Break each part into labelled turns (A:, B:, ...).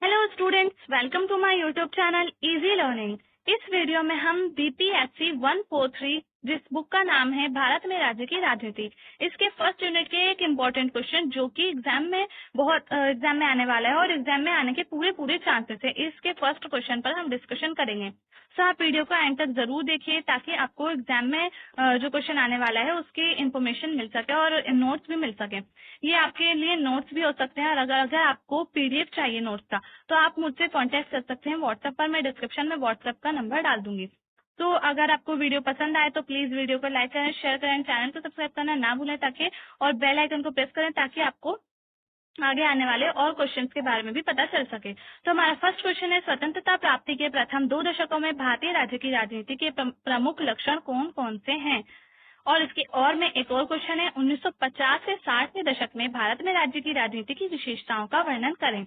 A: Hello students, welcome to my YouTube channel easy learning. इस video में हम BPSC 143 जिस बुक का नाम है भारत में राज्य की राजनीति, इसके फर्स्ट यूनिट के एक इम्पोर्टेंट क्वेश्चन जो कि एग्जाम में आने वाला है और एग्जाम में आने के पूरे चांसेस है, इसके फर्स्ट क्वेश्चन पर हम डिस्कशन करेंगे। सो आप वीडियो को एंड तक जरूर देखिए ताकि आपको एग्जाम में जो क्वेश्चन आने वाला है उसकी इन्फॉर्मेशन मिल सके और नोट्स भी मिल सके। ये आपके लिए नोट्स भी हो सकते हैं और अगर आपको पीडीएफ चाहिए नोट्स का तो आप मुझसे कांटेक्ट कर सकते हैं व्हाट्सएप पर। मैं डिस्क्रिप्शन में व्हाट्सएप का नंबर डाल दूंगी। तो अगर आपको वीडियो पसंद आए तो प्लीज वीडियो को लाइक करें, शेयर करें, चैनल को सब्सक्राइब करना ना भूलें ताकि और बेल आइकन को प्रेस करें ताकि आपको आगे आने वाले और क्वेश्चंस के बारे में भी पता चल सके। तो हमारा फर्स्ट क्वेश्चन है, स्वतंत्रता प्राप्ति के प्रथम 2 दशकों में भारतीय राज्य की राजनीति के प्रमुख लक्षण कौन कौन से हैं। और इसके और में एक और क्वेश्चन है, 1950 से 60 के दशक में भारत में राज्य की राजनीति की विशेषताओं का वर्णन करें।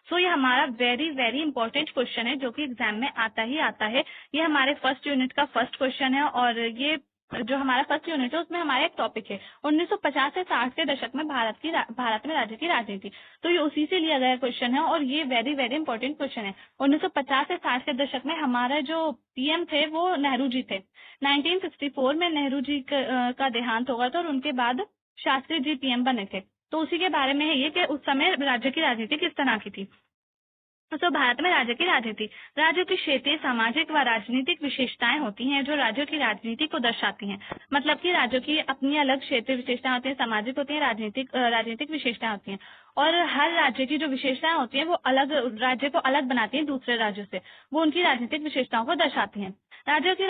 A: सो ये हमारा वेरी इंपॉर्टेंट क्वेश्चन है जो कि एग्जाम में आता ही आता है। ये हमारे फर्स्ट यूनिट का फर्स्ट क्वेश्चन है और ये जो हमारा फर्स्ट यूनिट है उसमें हमारा एक टॉपिक है 1950 से 60 के दशक में भारत में राज्य की राजनीति। तो ये उसी से लिया गया क्वेश्चन है और ये वेरी इंपॉर्टेंट क्वेश्चन है। 1950 से 60 के दशक में हमारा जो पीएम थे वो नेहरू जी थे। 1964 में नेहरू जी का देहांत हो गया था और उनके बाद शास्त्री जी पीएम बने थे। तो उसी के बारे में है ये कि उस समय राज्य की राजनीति किस तरह की थी। तो भारत में राज्य की राजनीति, राज्यों की क्षेत्रीय सामाजिक व राजनीतिक विशेषताएं होती हैं जो राज्यों की राजनीति को दर्शाती हैं। मतलब कि राज्यों की अपनी अलग क्षेत्रीय विशेषताएं होती हैं, सामाजिक होती हैं, राजनीतिक विशेषताएं होती हैं और हर राज्य की जो विशेषताएं होती हैं वो अलग राज्य को अलग बनाती हैं दूसरे राज्यों से, वो उनकी राजनीतिक विशेषताओं को दर्शाती हैं। राज्यों की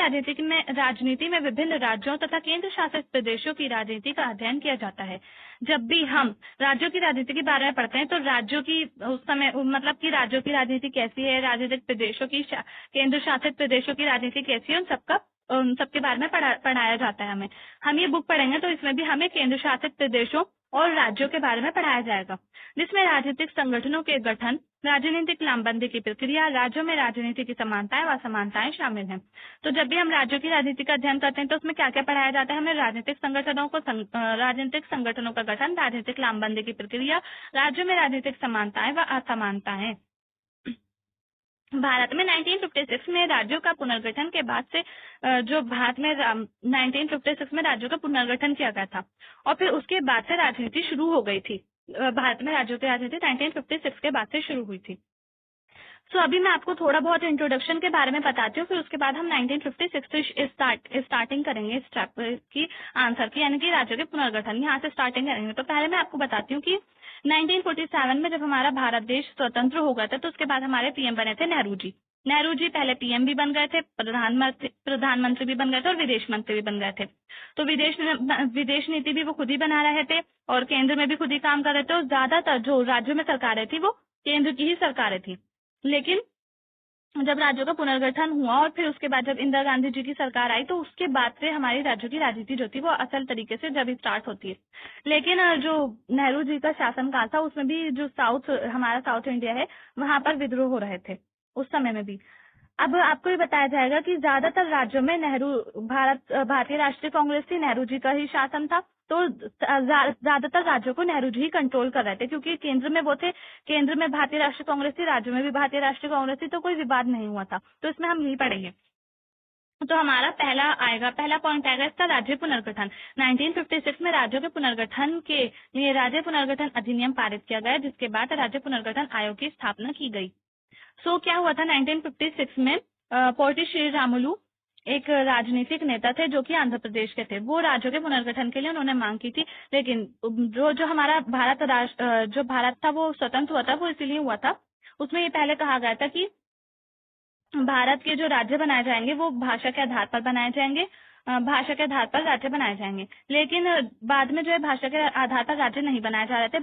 A: राजनीति में विभिन्न राज्यों तथा केंद्र शासित प्रदेशों की राजनीति का अध्ययन किया जाता है। जब भी हम राज्यों की राजनीति के बारे में पढ़ते हैं तो राज्यों की उस समय मतलब कि राज्यों की राजनीति कैसी है, राजनीतिक प्रदेशों की केंद्र शासित प्रदेशों की राजनीति कैसी है, उन सबके बारे में पढ़ाया जाता है हमें। हम ये बुक पढ़ेंगे तो इसमें भी हमें केंद्र शासित प्रदेशों और राज्यों के बारे में पढ़ाया जाएगा, जिसमें राजनीतिक संगठनों के गठन, राजनीतिक लामबंदी की प्रक्रिया, राज्यों में राजनीति की समानताएं व असमानताएं शामिल हैं। तो जब भी हम राज्यों की राजनीति का अध्ययन करते हैं तो उसमें क्या क्या पढ़ाया जाता है हमें, राजनीतिक संगठनों का गठन, राजनीतिक लामबंदी की प्रक्रिया, राज्यों में राजनीतिक समानताएं व असमानताएं। भारत में 1956 में राज्यों का पुनर्गठन के बाद से जो भारत में 1956 में राज्यों का पुनर्गठन किया गया था और फिर उसके बाद से राजनीति शुरू हो गई थी। भारत में राज्यों की राजनीति 1956 के बाद से शुरू हुई थी। सो अभी मैं आपको थोड़ा बहुत इंट्रोडक्शन के बारे में बताती हूँ, फिर उसके बाद हम 1956 से स्टार्टिंग करेंगे इस की आंसर की, यानी कि राज्यों के पुनर्गठन, यहाँ से स्टार्टिंग करेंगे। तो पहले मैं आपको बताती हूँ कि 1947 में जब हमारा भारत देश स्वतंत्र हो गया था तो उसके बाद हमारे पीएम बने थे नेहरू जी। नेहरू जी पहले पीएम भी बन गए थे, प्रधानमंत्री भी बन गए थे और विदेश मंत्री भी बन गए थे। तो विदेश नीति भी वो खुद ही बना रहे थे और केंद्र में भी खुद ही काम कर रहे थे और ज्यादातर जो राज्यों में सरकारें थी वो केंद्र की ही सरकारें थी। लेकिन जब राज्यों का पुनर्गठन हुआ और फिर उसके बाद जब इंदिरा गांधी जी की सरकार आई तो उसके बाद से हमारी राज्यों की राजनीति जो थी वो असल तरीके से जब स्टार्ट होती है। लेकिन जो नेहरू जी का शासनकाल था उसमें भी जो हमारा साउथ इंडिया है वहां पर विद्रोह हो रहे थे उस समय में भी। अब आपको ये बताया जाएगा कि ज्यादातर राज्यों में भारतीय राष्ट्रीय कांग्रेस थी, नेहरू जी का ही शासन था। तो ज्यादातर राज्यों को नेहरू जी ही कंट्रोल कर रहे थे क्योंकि केंद्र में वो थे, केंद्र में भारतीय राष्ट्रीय कांग्रेस थी, राज्यों में भी भारतीय राष्ट्रीय कांग्रेस थी, तो कोई विवाद नहीं हुआ था। तो इसमें हम नहीं पढ़ेंगे। तो हमारा पहला पॉइंट आएगा इसका राज्य पुनर्गठन। 1956 में राज्यों के पुनर्गठन के लिए राज्य पुनर्गठन अधिनियम पारित किया गया जिसके बाद राज्य पुनर्गठन आयोग की स्थापना की गई। सो क्या हुआ था 1956 में पोटी श्री रामुलु एक राजनीतिक नेता थे जो कि आंध्र प्रदेश के थे। वो राज्यों के पुनर्गठन के लिए उन्होंने मांग की थी, लेकिन जो हमारा भारत था वो स्वतंत्र हुआ था वो इसीलिए हुआ था, उसमें ये पहले कहा गया था कि भारत के जो राज्य बनाए जाएंगे वो भाषा के आधार पर बनाए जाएंगे, भाषा के आधार पर राज्य बनाए जाएंगे। लेकिन बाद में जो है भाषा के आधार पर राज्य नहीं बनाए जा रहे थे,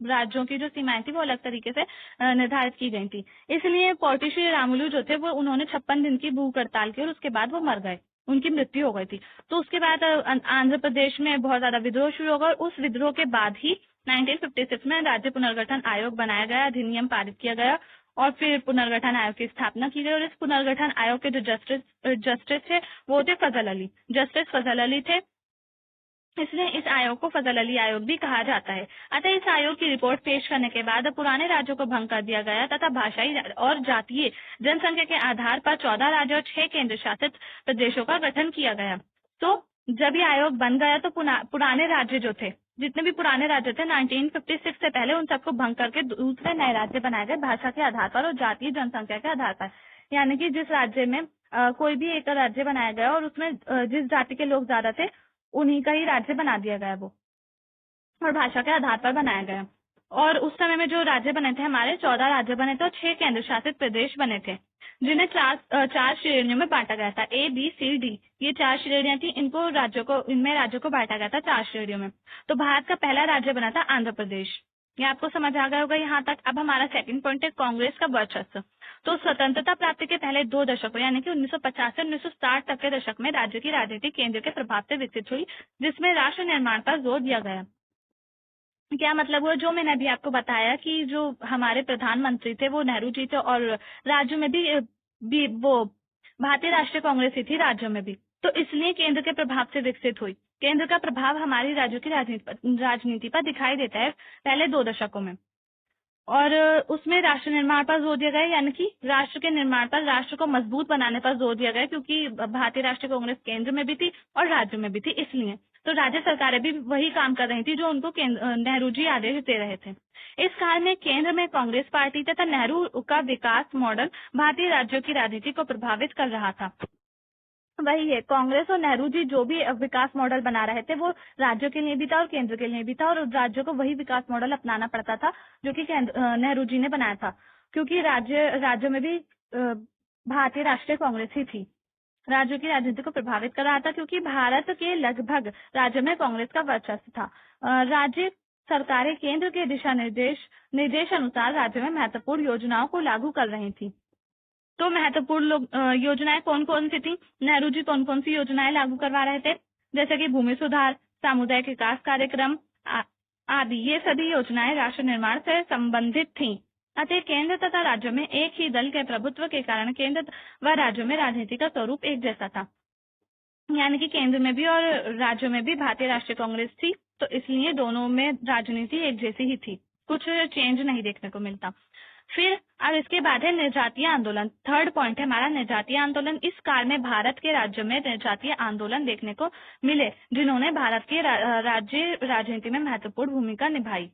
A: राज्यों की जो सीमाएं थी वो अलग तरीके से निर्धारित की गई थी। इसलिए पोटी श्री रामुलु जो थे वो उन्होंने 56 दिन की भूख हड़ताल की और उसके बाद वो मर गए, उनकी मृत्यु हो गई थी। तो उसके बाद आंध्र प्रदेश में बहुत ज्यादा विद्रोह शुरू हो गया और उस विद्रोह के बाद ही 1956 में राज्य पुनर्गठन आयोग बनाया गया, अधिनियम पारित किया गया और फिर पुनर्गठन आयोग की स्थापना की गई। और इस पुनर्गठन आयोग के जो जस्टिस थे वो थे फजल अली, जस्टिस फजल अली थे। इसलिए इस आयोग को फजल अली आयोग भी कहा जाता है। अतः इस आयोग की रिपोर्ट पेश करने के बाद पुराने राज्यों को भंग कर दिया गया तथा भाषाई और जातीय जनसंख्या के आधार पर 14 राज्य और 6 केंद्र शासित प्रदेशों का गठन किया गया। तो जब ये आयोग बन गया तो पुराने राज्य जो थे, जितने भी पुराने राज्य थे 1956 से पहले, उन सबको भंग करके दूसरे नए राज्य बनाए गए भाषा के आधार पर और जातीय जनसंख्या के आधार पर। यानी कि जिस राज्य में कोई भी एक राज्य बनाया गया और उसमें जिस जाति के लोग ज्यादा थे उन्हीं का ही राज्य बना दिया गया वो, और भाषा के आधार पर बनाया गया। और उस समय में जो राज्य बने थे हमारे 14 राज्य बने थे और 6 केंद्र शासित प्रदेश बने थे, जिन्हें चार श्रेणियों में बांटा गया था। ABCD ये 4 श्रेणियां थी। इनमें राज्यों को बांटा गया था 4 श्रेणियों में। तो भारत का पहला राज्य बना था आंध्र प्रदेश। ये आपको समझ आ गया होगा यहाँ तक। अब हमारा सेकंड पॉइंट है कांग्रेस का वर्चस्व। तो स्वतंत्रता प्राप्ति के पहले 2 दशकों यानी कि 1950 से 1960 तक के दशक में राज्य की राजनीति केंद्र के प्रभाव से विकसित हुई, जिसमें राष्ट्र निर्माण पर जोर दिया गया। क्या मतलब हुआ? जो मैंने अभी आपको बताया कि जो हमारे प्रधानमंत्री थे वो नेहरू जी थे, और राज्यों में भी वो भारतीय राष्ट्रीय कांग्रेस ही थी राज्यों में भी। तो इसलिए केंद्र के प्रभाव से विकसित हुई। केंद्र का प्रभाव हमारी राज्यों की राजनीति पर दिखाई देता है पहले 2 दशकों में, और उसमें राष्ट्र निर्माण पर जोर दिया गया, यानी कि राष्ट्र के निर्माण पर, राष्ट्र को मजबूत बनाने पर जोर दिया गया, क्योंकि भारतीय राष्ट्रीय कांग्रेस केंद्र में भी थी और राज्य में भी थी। इसलिए तो राज्य सरकारें भी वही काम कर रही थी जो उनको नेहरू जी आदेश दे रहे थे। इस काल में केंद्र में कांग्रेस पार्टी तथा नेहरू का विकास मॉडल भारतीय राज्यों की राजनीति को प्रभावित कर रहा था। वही है, कांग्रेस और नेहरू जी जो भी विकास मॉडल बना रहे थे वो राज्यों के लिए भी था और केंद्र के लिए भी था, और राज्यों को वही विकास मॉडल अपनाना पड़ता था जो कि नेहरू जी ने बनाया था, क्योंकि राज्यों में भी भारतीय राष्ट्रीय कांग्रेस ही थी। राज्यों की राजनीति को प्रभावित कर रहा था, क्योंकि भारत के लगभग राज्यों में कांग्रेस का वर्चस्व था। राज्य सरकारें केंद्र के दिशा निर्देश अनुसार राज्यों में महत्वपूर्ण योजनाओं को लागू कर रही थी। तो महत्वपूर्ण योजनाएं कौन कौन सी थी? नेहरू जी कौन कौन सी योजनाएं लागू करवा रहे थे? जैसे कि भूमि सुधार, सामुदायिक विकास कार्यक्रम आदि। ये सभी योजनाएं राष्ट्र निर्माण से संबंधित थीं। अतः केंद्र तथा राज्यों में एक ही दल के प्रभुत्व के कारण केंद्र व राज्यों में राजनीति का स्वरूप एक जैसा था। यानी कि केंद्र में भी और राज्यों में भी भारतीय राष्ट्रीय कांग्रेस थी, तो इसलिए दोनों में राजनीति एक जैसी ही थी, कुछ चेंज नहीं देखने को मिलता। फिर अब इसके बाद है निर्जातीय आंदोलन। थर्ड पॉइंट है हमारा निर्जातीय आंदोलन। इस काल में भारत के राज्यों में निर्जातीय आंदोलन देखने को मिले, जिन्होंने भारत की राज्य राजनीति में महत्वपूर्ण भूमिका निभाई।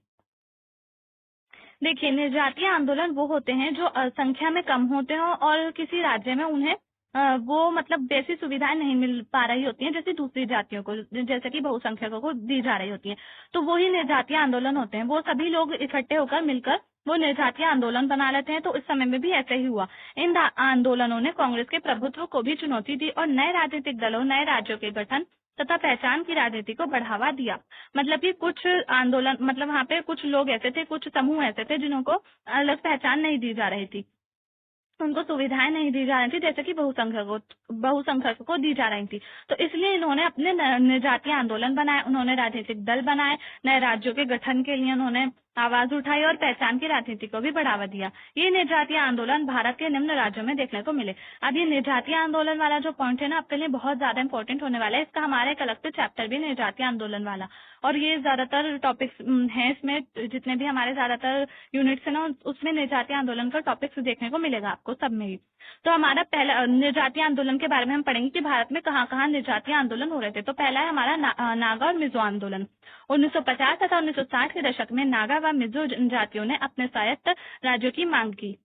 A: देखिए, निर्जातीय आंदोलन वो होते हैं जो संख्या में कम होते हो और किसी राज्य में उन्हें वो मतलब वैसी सुविधाएं नहीं मिल पा रही होती हैं जैसे दूसरी जातियों को, जैसे कि बहुसंख्यकों को दी जा रही होती हैं। तो वो ही निर्जातीय आंदोलन होते हैं। वो सभी लोग इकट्ठे होकर मिलकर वो निर्जातीय आंदोलन बना लेते हैं। तो इस समय में भी ऐसे ही हुआ। इन आंदोलनों ने कांग्रेस के प्रभुत्व को भी चुनौती दी और नए राजनीतिक दलों, नए राज्यों के गठन तथा पहचान की राजनीति को बढ़ावा दिया। मतलब कि कुछ आंदोलन, मतलब वहाँ पे कुछ लोग ऐसे थे, कुछ समूह ऐसे थे जिन्हों को अलग पहचान नहीं दी जा रही थी, उनको सुविधाएं नहीं दी जा रही थी जैसे कि बहुसंख्यकों को दी जा रही थी। तो इसलिए इन्होंने अपने निर्जातीय आंदोलन बनाए, उन्होंने राजनीतिक दल बनाए, नए राज्यों के गठन के लिए उन्होंने आवाज उठाई और पहचान की राजनीति को भी बढ़ावा दिया। ये निर्जातीय आंदोलन भारत के निम्न राज्यों में देखने को मिले। अब ये निर्जातीय आंदोलन वाला जो पॉइंट है ना, आपके लिए बहुत ज्यादा इंपॉर्टेंट होने वाला है। इसका हमारा एक अलग से चैप्टर भी निर्जातीय आंदोलन वाला, और ये ज्यादातर टॉपिक्स हैं इसमें, जितने भी हमारे ज्यादातर यूनिट्स है ना उसमें निर्जातीय आंदोलन का टॉपिक्स देखने को मिलेगा आपको सब में ही। तो हमारा पहला निर्जातीय आंदोलन के बारे में हम पढ़ेंगे कि भारत में कहाँ कहाँ निर्जातीय आंदोलन हो रहे थे। तो पहला है हमारा नागा और मिजो आंदोलन। 1950 तथा 1960 के दशक में नागा व मिजो जनजातियों ने अपने स्वायत्त राज्यों की मांग की।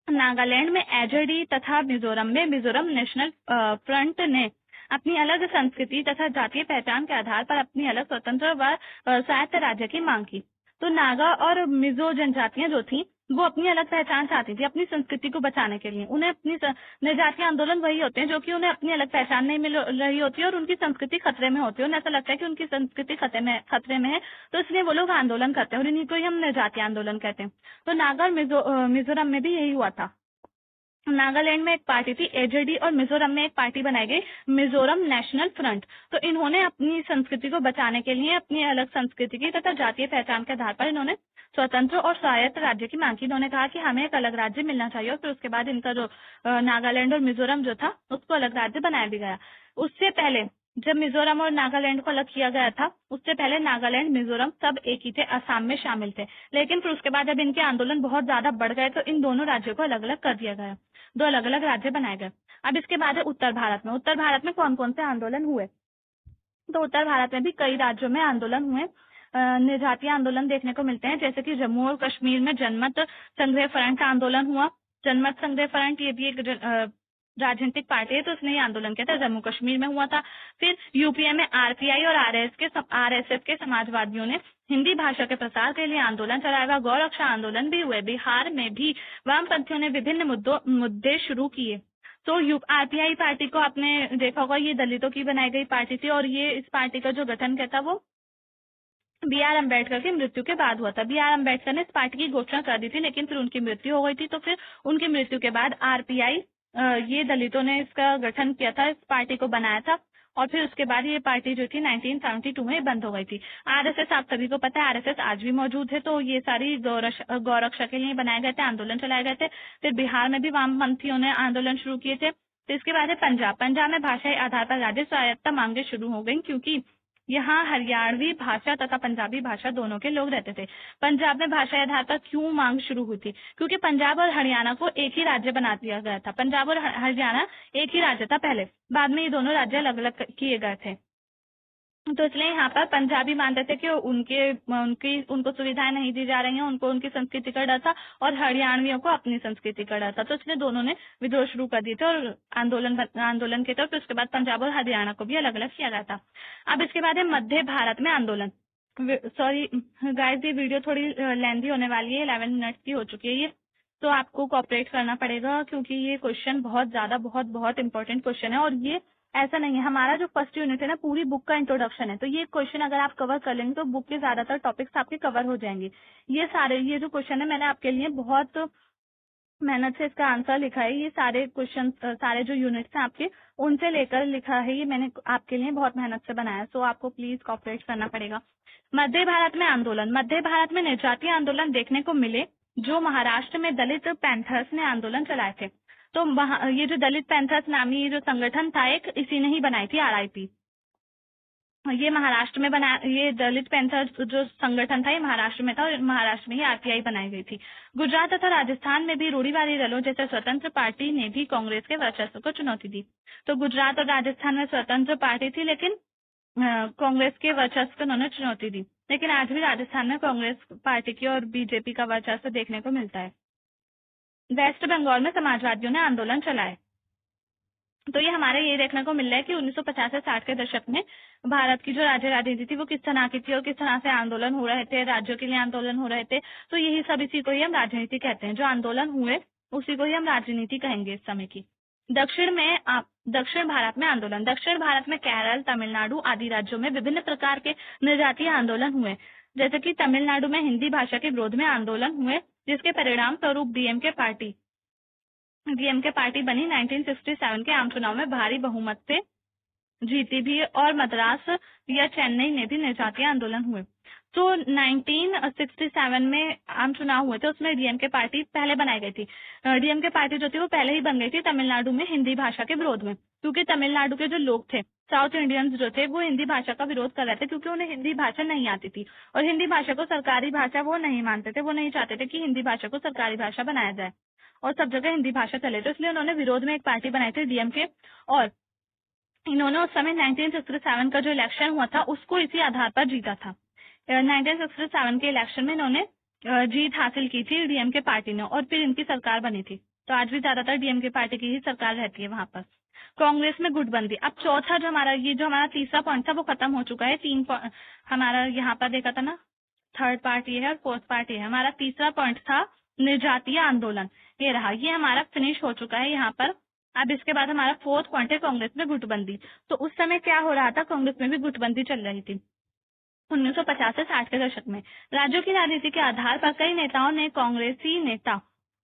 A: नागालैंड में एजेडी तथा मिजोरम में मिजोरम नेशनल फ्रंट ने अपनी अलग संस्कृति तथा जातीय पहचान के आधार पर अपनी अलग स्वतंत्र व स्वायत्त राज्य की मांग की। तो नागा और मिजो जनजातियां जो थी वो अपनी अलग पहचान चाहती थी अपनी संस्कृति को बचाने के लिए। उन्हें अपनी निर्जातीय आंदोलन वही होते हैं जो कि उन्हें अपनी अलग पहचान नहीं मिल रही होती है और उनकी संस्कृति खतरे में होती है। उन्हें ऐसा लगता है कि उनकी संस्कृति खतरे में है, तो इसलिए वो लोग आंदोलन करते हैं और इन्हीं को ही हम निर्जातीय आंदोलन कहते हैं। तो नागा और मिजोरम में भी यही हुआ था। नागालैंड में एक पार्टी थी एजेडी और मिजोरम में एक पार्टी बनाई गई मिजोरम नेशनल फ्रंट। तो इन्होंने अपनी संस्कृति को बचाने के लिए अपनी अलग संस्कृति की तथा जातीय पहचान के आधार पर इन्होंने स्वतंत्र और स्वायत्त राज्य की मांग की। इन्होंने कहा कि हमें एक अलग राज्य मिलना चाहिए और फिर उसके बाद इनका जो नागालैंड और मिजोरम जो था उसको अलग राज्य बनाया भी गया। उससे पहले जब मिजोरम और नागालैंड को अलग किया गया था उससे पहले नागालैंड, मिजोरम सब एक ही थे, असम में शामिल थे। लेकिन फिर उसके बाद जब इनके आंदोलन बहुत ज्यादा बढ़ गए तो इन दोनों राज्यों को अलग अलग कर दिया गया, दो अलग अलग राज्य बनाए गए। अब इसके बाद है उत्तर भारत में। उत्तर भारत में कौन कौन से आंदोलन हुए? तो उत्तर भारत में भी कई राज्यों में आंदोलन हुए। निर्जातीय आंदोलन देखने को मिलते हैं, जैसे कि जम्मू और कश्मीर में जनमत संग्रह फ्रंट का आंदोलन हुआ। जनमत संग्रह फ्रंट ये भी एक राजनीतिक पार्टी है, तो उसने ये आंदोलन किया था, जम्मू कश्मीर में हुआ था। फिर यूपीए में आरपीआई और आरएसएस के समाजवादियों ने हिंदी भाषा के प्रसार के लिए आंदोलन चलाया। गौरक्षा आंदोलन भी हुए। बिहार में भी वामपंथियों ने विभिन्न मुद्दे शुरू किए। तो आरपीआई पार्टी को आपने देखा होगा, ये दलितों की बनाई गई पार्टी थी और ये इस पार्टी का जो गठन किया था वो बी.आर. अम्बेडकर की मृत्यु के बाद हुआ था। बी.आर. अम्बेडकर ने इस पार्टी की घोषणा कर दी थी, लेकिन फिर उनकी मृत्यु हो गई थी। तो फिर उनकी मृत्यु के बाद आरपीआई, ये दलितों ने इसका गठन किया था, इस पार्टी को बनाया था। और फिर उसके बाद ये पार्टी जो थी 1972 में बंद हो गई थी। आरएसएस आप सभी को पता है, आरएसएस आज भी मौजूद है। तो ये सारी गौरक्षा के लिए बनाए गए थे, आंदोलन चलाए गए थे। फिर बिहार में भी वामपंथियों ने आंदोलन शुरू किए थे। तो इसके बाद है पंजाब। पंजाब में भाषाई आधार पर राज्य स्वायत्तता मांगे शुरू हो गई, क्योंकि यहाँ हरियाणवी भाषा तथा पंजाबी भाषा दोनों के लोग रहते थे। पंजाब में भाषाई आधार पर क्यों मांग शुरू हुई थी? क्योंकि पंजाब और हरियाणा को एक ही राज्य बना दिया गया था। पंजाब और हरियाणा एक ही राज्य था पहले, बाद में ये दोनों राज्य अलग अलग किए गए थे। तो इसलिए यहाँ पर पंजाबी मानते थे कि उनको सुविधाएं नहीं दी जा रही हैं, उनको उनकी संस्कृति का डर था, और हरियाणवियों को अपनी संस्कृति का डर था। तो इसलिए दोनों ने विद्रोह शुरू कर दिए थे और आंदोलन के तौर पर उसके बाद पंजाब और हरियाणा को भी अलग अलग किया गया था। अब इसके बाद है मध्य भारत में आंदोलन। सॉरी गाइस, ये वीडियो थोड़ी लेंथी होने वाली है, 11 मिनट्स की हो चुकी है ये, तो आपको कोऑपरेट करना पड़ेगा, क्योंकि ये क्वेश्चन बहुत ज्यादा बहुत इंपॉर्टेंट क्वेश्चन है। और ये ऐसा नहीं है, हमारा जो फर्स्ट यूनिट है ना, पूरी बुक का इंट्रोडक्शन है। तो ये क्वेश्चन अगर आप कवर कर लेंगे तो बुक के ज्यादातर टॉपिक्स आपके कवर हो जाएंगे। ये जो क्वेश्चन है, मैंने आपके लिए बहुत मेहनत से इसका आंसर लिखा है। ये सारे क्वेश्चन, सारे जो यूनिट्स हैं आपके, उनसे लेकर लिखा है। ये मैंने आपके लिए बहुत मेहनत से बनाया है, सो आपको प्लीज कोऑपरेट करना पड़ेगा। मध्य भारत में आंदोलन। मध्य भारत में निर्जातीय आंदोलन देखने को मिले, जो महाराष्ट्र में दलित पैंथर्स ने आंदोलन चलाए थे। तो ये जो दलित पैंथर्स नामी ये जो संगठन था, एक इसी ने ही बनाई थी, आरआईपी। ये महाराष्ट्र में बना, ये दलित पैंथर्स जो संगठन था ये महाराष्ट्र में था, और महाराष्ट्र में ही आरपीआई बनाई गई थी। गुजरात तथा राजस्थान में भी रूढ़िवादी दलों जैसे स्वतंत्र पार्टी ने भी कांग्रेस के वर्चस्व को चुनौती दी। तो गुजरात और राजस्थान में स्वतंत्र पार्टी थी, लेकिन कांग्रेस के वर्चस्व को उन्होंने चुनौती दी। लेकिन आज भी राजस्थान में कांग्रेस पार्टी की और बीजेपी का वर्चस्व देखने को मिलता है। वेस्ट बंगाल में समाजवादियों ने आंदोलन चलाए। तो ये हमारे ये देखने को मिल रहा है कि 1950 से 60 के दशक में भारत की जो राज्य राजनीति थी वो किस तरह की थी और किस तरह से आंदोलन हो रहे थे, राज्यों के लिए आंदोलन हो रहे थे। तो यही सब, इसी को ही हम राजनीति कहते हैं। जो आंदोलन हुए उसी को ही हम राजनीति कहेंगे इस समय की। दक्षिण भारत में आंदोलन। दक्षिण भारत में केरल, तमिलनाडु आदि राज्यों में विभिन्न प्रकार के निर्जातीय आंदोलन हुए। जैसे कि तमिलनाडु में हिंदी भाषा के विरोध में आंदोलन हुए, जिसके परिणाम स्वरूप डीएमके पार्टी बनी। 1967 के आम चुनाव में भारी बहुमत से जीती भी, और मद्रास या चेन्नई में भी निर्जातीय आंदोलन हुए। तो 1967 में आम चुनाव हुए थे, उसमें डीएमके पार्टी पहले बनाई गई थी। डीएमके पार्टी जो थी वो पहले ही बन गई थी तमिलनाडु में हिंदी भाषा के विरोध में, क्योंकि तमिलनाडु के जो लोग थे, साउथ इंडियंस जो थे, वो हिंदी भाषा का विरोध कर रहे थे, क्योंकि उन्हें हिंदी भाषा नहीं आती थी और हिंदी भाषा को सरकारी भाषा वो नहीं मानते थे। वो नहीं चाहते थे कि हिंदी भाषा को सरकारी भाषा बनाया जाए और सब जगह हिंदी भाषा चले। तो इसलिए उन्होंने विरोध में एक पार्टी बनाई थी, डीएमके। और इन्होंने उस समय 1967 का जो इलेक्शन हुआ था उसको इसी आधार पर जीता था। 1967 के इलेक्शन में इन्होंने जीत हासिल की थी डीएमके पार्टी ने, और फिर इनकी सरकार बनी थी। तो आज भी ज्यादातर डीएमके पार्टी की ही सरकार रहती है वहां पर। कांग्रेस में गुटबंदी। अब चौथा जो हमारा तीसरा पॉइंट था वो खत्म हो चुका है। हमारा यहाँ पर देखा था ना, थर्ड पार्ट ये है और फोर्थ पार्ट ये है। हमारा तीसरा पॉइंट था निर्जातीय आंदोलन, ये रहा, ये हमारा फिनिश हो चुका है यहाँ पर। अब इसके बाद हमारा फोर्थ पॉइंट है कांग्रेस में गुटबंदी। तो उस समय क्या हो रहा था, कांग्रेस में भी गुटबंदी चल रही थी 1950 से 60 के दशक में। राज्यों की राजनीति के आधार पर कई नेताओं ने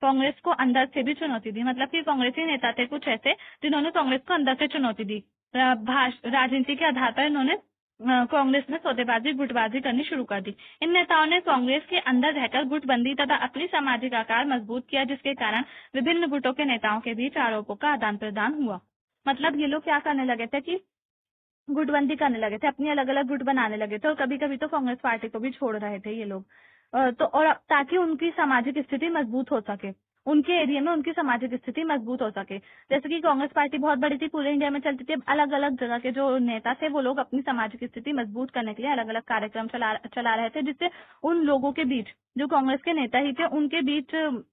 A: कांग्रेस को अंदर से भी चुनौती दी। मतलब कि कांग्रेसी नेता थे कुछ ऐसे जिन्होंने कांग्रेस को अंदर से चुनौती दी। राजनीति के आधार पर इन्होंने कांग्रेस में सौदेबाजी, गुटबाजी करनी शुरू कर दी। इन नेताओं ने कांग्रेस के अंदर रहकर गुटबंदी तथा अपनी सामाजिक आकार मजबूत किया, जिसके कारण विभिन्न गुटों के नेताओं के बीच आरोपों का आदान प्रदान हुआ। मतलब ये लोग क्या करने लगे थे कि गुटबंदी करने लगे थे, अपनी अलग अलग गुट बनाने लगे थे, और कभी कभी तो कांग्रेस पार्टी को भी छोड़ रहे थे ये लोग। तो और ताकि उनकी सामाजिक स्थिति मजबूत हो सके, उनके एरिया में उनकी सामाजिक स्थिति मजबूत हो सके। जैसे कि कांग्रेस पार्टी बहुत बड़ी थी, पूरे इंडिया में चलती थी, अलग अलग जगह के जो नेता थे वो लोग अपनी सामाजिक स्थिति मजबूत करने के लिए अलग अलग कार्यक्रम चला रहे थे, जिससे उन लोगों के बीच, जो कांग्रेस के नेता ही थे, उनके बीच उन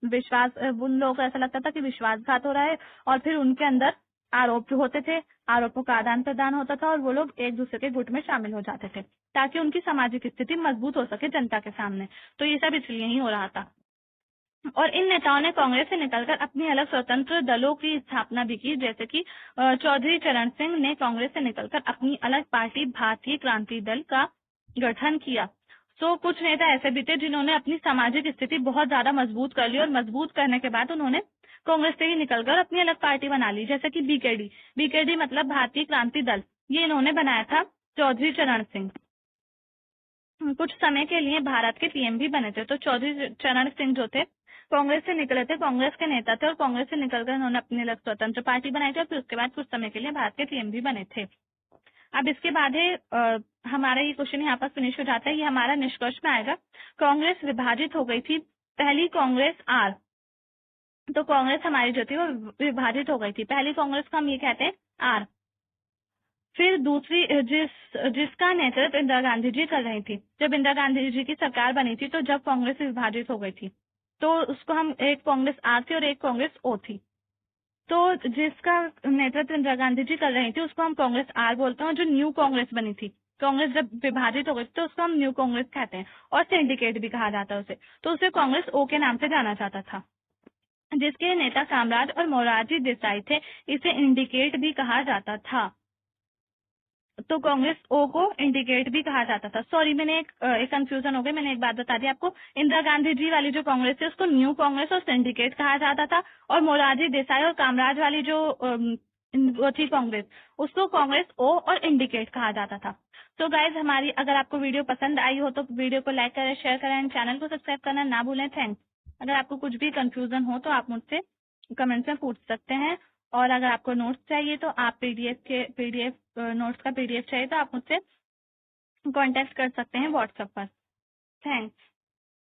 A: लोगों को ऐसा लगता था कि विश्वासघात हो रहा है, और फिर उनके अंदर आरोप होते थे, आरोपों का आदान प्रदान होता था, और वो लोग एक दूसरे के गुट में शामिल हो जाते थे ताकि उनकी सामाजिक स्थिति मजबूत हो सके जनता के सामने। तो ये सब इसलिए ही हो रहा था। और इन नेताओं ने कांग्रेस से निकलकर अपनी अलग स्वतंत्र दलों की स्थापना भी की, जैसे कि चौधरी चरण सिंह ने कांग्रेस से निकलकर अपनी अलग पार्टी भारतीय क्रांति दल का गठन किया। तो कुछ नेता ऐसे भी थे जिन्होंने अपनी सामाजिक स्थिति बहुत ज्यादा मजबूत कर ली, और मजबूत करने के बाद उन्होंने कांग्रेस से ही निकलकर अपनी अलग पार्टी बना ली, जैसे कि बीकेडी मतलब भारतीय क्रांति दल, ये इन्होंने बनाया था चौधरी चरण सिंह। कुछ समय के लिए भारत के पीएम भी बने थे। तो चौधरी चरण सिंह जो थे कांग्रेस से निकले थे, कांग्रेस के नेता थे, और कांग्रेस से निकलकर उन्होंने अपनी अलग स्वतंत्र पार्टी बनाई थी, और फिर उसके बाद कुछ समय के लिए भारत के पीएम भी बने थे। अब इसके बाद है हमारा ये क्वेश्चन यहाँ पर फिनिश हो जाता है। ये हमारा निष्कर्ष में आएगा, कांग्रेस विभाजित हो गई थी। पहली कांग्रेस आर, तो कांग्रेस हमारी जो थी वो विभाजित हो गई थी। पहली कांग्रेस को हम ये कहते हैं आर। फिर दूसरी जिसका नेतृत्व इंदिरा गांधी जी कर रही थी, जब इंदिरा गांधी जी की सरकार बनी थी, तो जब कांग्रेस विभाजित हो गई थी, तो उसको हम एक कांग्रेस आर थी और एक कांग्रेस ओ थी। तो जिसका नेतृत्व इंदिरा गांधी जी कर रही थी उसको हम कांग्रेस आर बोलते हैं। जो न्यू कांग्रेस बनी थी, कांग्रेस जब विभाजित हो गई थी, तो उसको हम न्यू कांग्रेस कहते हैं, और सिंडिकेट भी कहा जाता है उसे। तो उसे कांग्रेस ओ के नाम से जाना जाता था, जिसके नेता कामराज और मोरारजी देसाई थे। इसे इंडिकेट भी कहा जाता था। तो कांग्रेस ओ को इंडिकेट भी कहा जाता था। सॉरी, मैंने एक कंफ्यूजन हो गई, मैंने एक बात बता दी आपको। इंदिरा गांधी जी वाली जो कांग्रेस थी उसको न्यू कांग्रेस और सिंडिकेट कहा जाता था, और मोरारजी देसाई और कामराज वाली जो वो थी कांग्रेस, उसको कांग्रेस ओ और इंडिकेट कहा जाता था। तो गाइज, हमारी अगर आपको वीडियो पसंद आई हो तो वीडियो को लाइक करें, शेयर करें, चैनल को सब्सक्राइब करना ना भूलें। थैंक्स। अगर आपको कुछ भी कंफ्यूजन हो तो आप मुझसे कमेंट में पूछ सकते हैं, और अगर आपको नोट्स चाहिए तो आप पीडीएफ नोट्स का पीडीएफ चाहिए तो आप मुझसे कांटेक्ट कर सकते हैं व्हाट्सएप पर। थैंक्स।